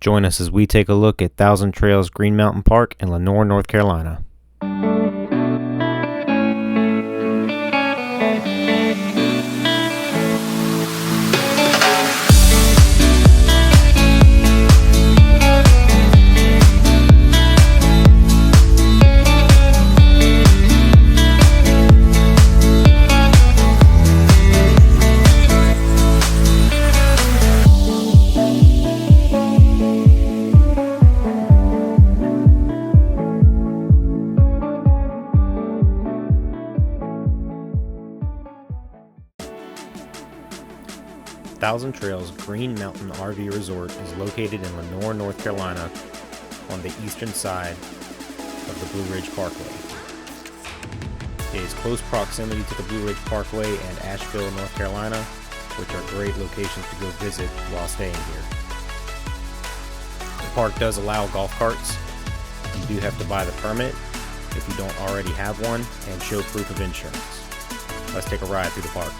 Join us as we take a look at Thousand Trails Green Mountain Park in Lenoir, North Carolina. Thousand Trails Green Mountain RV Resort is located in Lenoir, North Carolina, on the eastern side of the Blue Ridge Parkway. It is close proximity to the Blue Ridge Parkway and Asheville, North Carolina, which are great locations to go visit while staying here. The park does allow golf carts. You do have to buy the permit if you don't already have one and show proof of insurance. Let's take a ride through the park.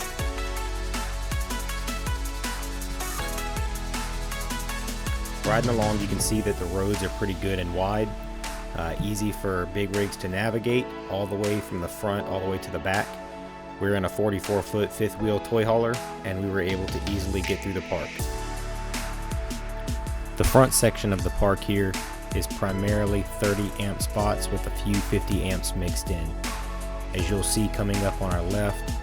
Riding along, you can see that the roads are pretty good and wide, easy for big rigs to navigate all the way from the front all the way to the back. We're in a 44-foot fifth wheel toy hauler, and we were able to easily get through the park. The front section of the park here is primarily 30 amp spots with a few 50 amps mixed in. As you'll see coming up on our left,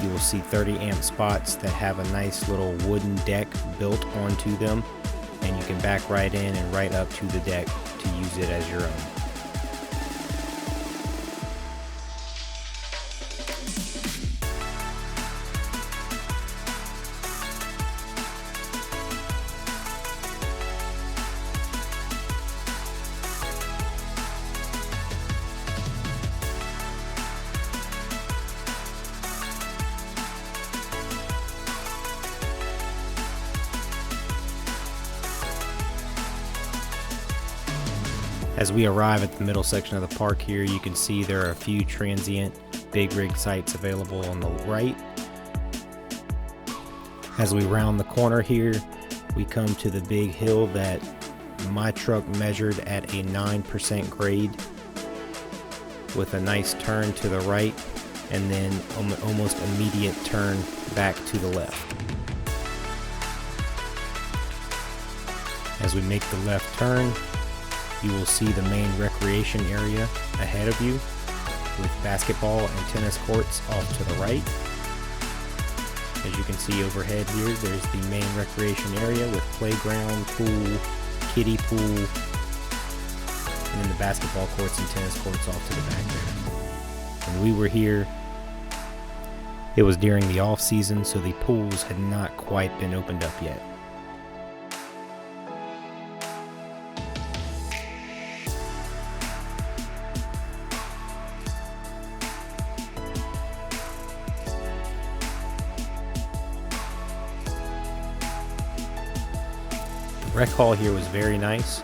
you will see 30 amp spots that have a nice little wooden deck built onto them, and you can back right in and right up to the deck to use it as your own. As we arrive at the middle section of the park here, you can see there are a few transient big rig sites available on the right. As we round the corner here, we come to the big hill that my truck measured at a 9% grade, with a nice turn to the right and then almost immediate turn back to the left. As we make the left turn, you will see the main recreation area ahead of you, with basketball and tennis courts off to the right. As you can see overhead here, there's the main recreation area with playground, pool, kiddie pool, and then the basketball courts and tennis courts off to the back there. When we were here, it was during the off season, so the pools had not quite been opened up yet. The rec hall here was very nice,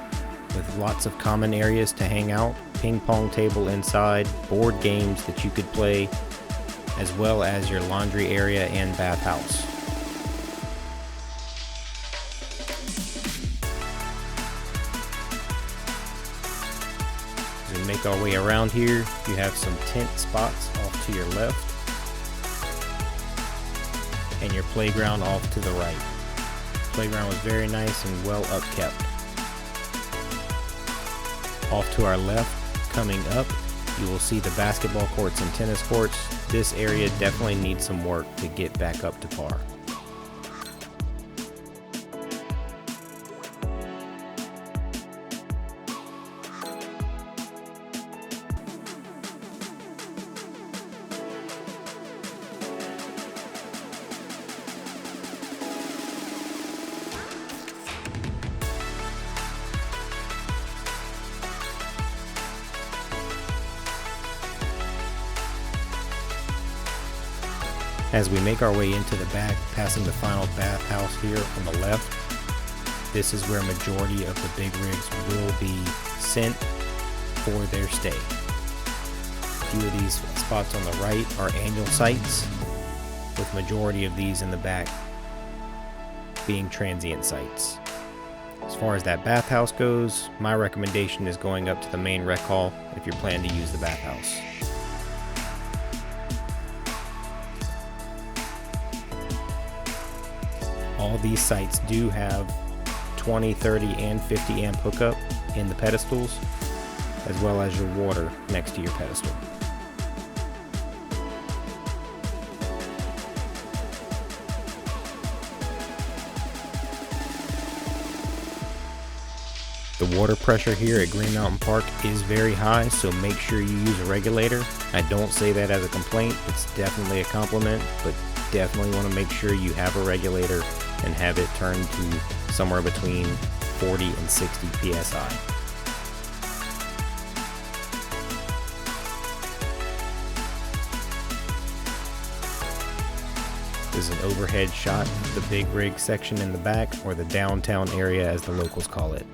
with lots of common areas to hang out, ping pong table inside, board games that you could play, as well as your laundry area and bathhouse. As we make our way around here, you have some tent spots off to your left, and your playground off to the right. Playground was very nice and well upkept. Off to our left, coming up, you will see the basketball courts and tennis courts. This area definitely needs some work to get back up to par. As we make our way into the back, passing the final bathhouse here on the left, this is where a majority of the big rigs will be sent for their stay. A few of these spots on the right are annual sites, with majority of these in the back being transient sites. As far as that bathhouse goes, my recommendation is going up to the main rec hall if you're planning to use the bathhouse. All these sites do have 20, 30, and 50 amp hookup in the pedestals, as well as your water next to your pedestal. The water pressure here at Green Mountain Park is very high, so make sure you use a regulator. I don't say that as a complaint, it's definitely a compliment, but definitely want to make sure you have a regulator and have it turned to somewhere between 40 and 60 psi. This is an overhead shot of the big rig section in the back, or the downtown area as the locals call it.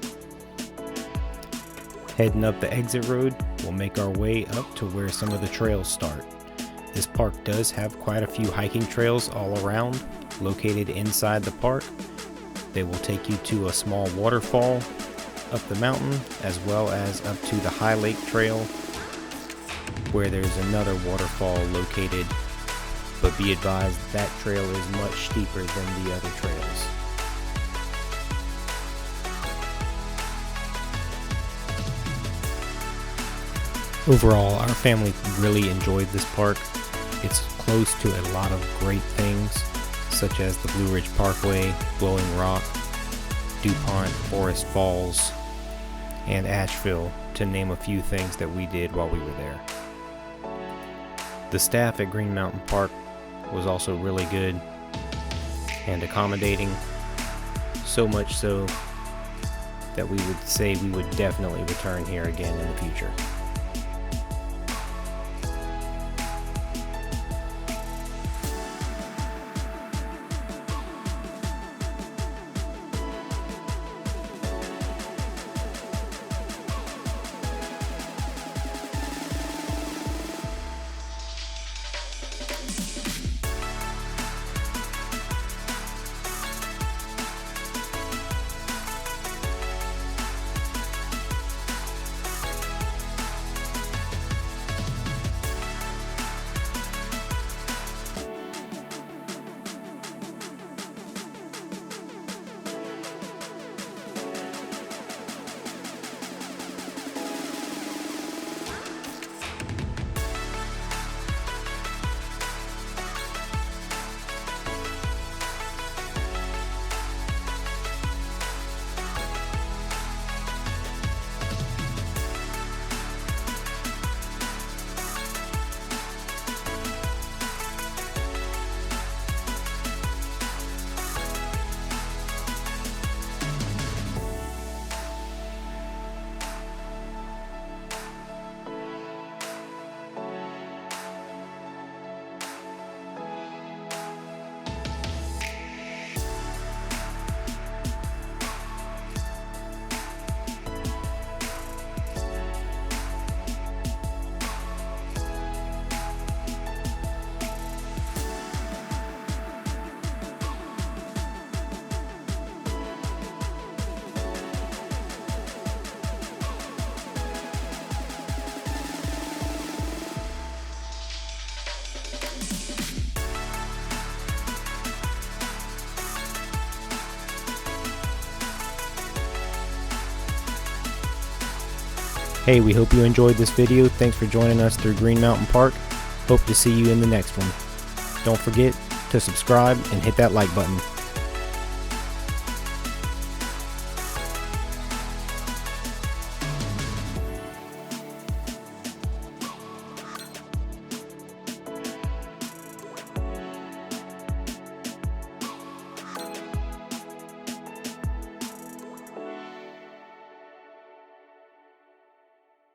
Heading up the exit road, we'll make our way up to where some of the trails start. This park does have quite a few hiking trails all around, located inside the park. They will take you to a small waterfall up the mountain, as well as up to the High Lake Trail, where there's another waterfall located, but be advised that trail is much steeper than the other trails. Overall, our family really enjoyed this park. It's close to a lot of great things, such as the Blue Ridge Parkway, Blowing Rock, DuPont, Forest Falls, and Asheville, to name a few things that we did while we were there. The staff at Green Mountain Park was also really good and accommodating, so much so that we would say we would definitely return here again in the future. Hey, we hope you enjoyed this video. Thanks for joining us through Green Mountain Park. Hope to see you in the next one. Don't forget to subscribe and hit that like button.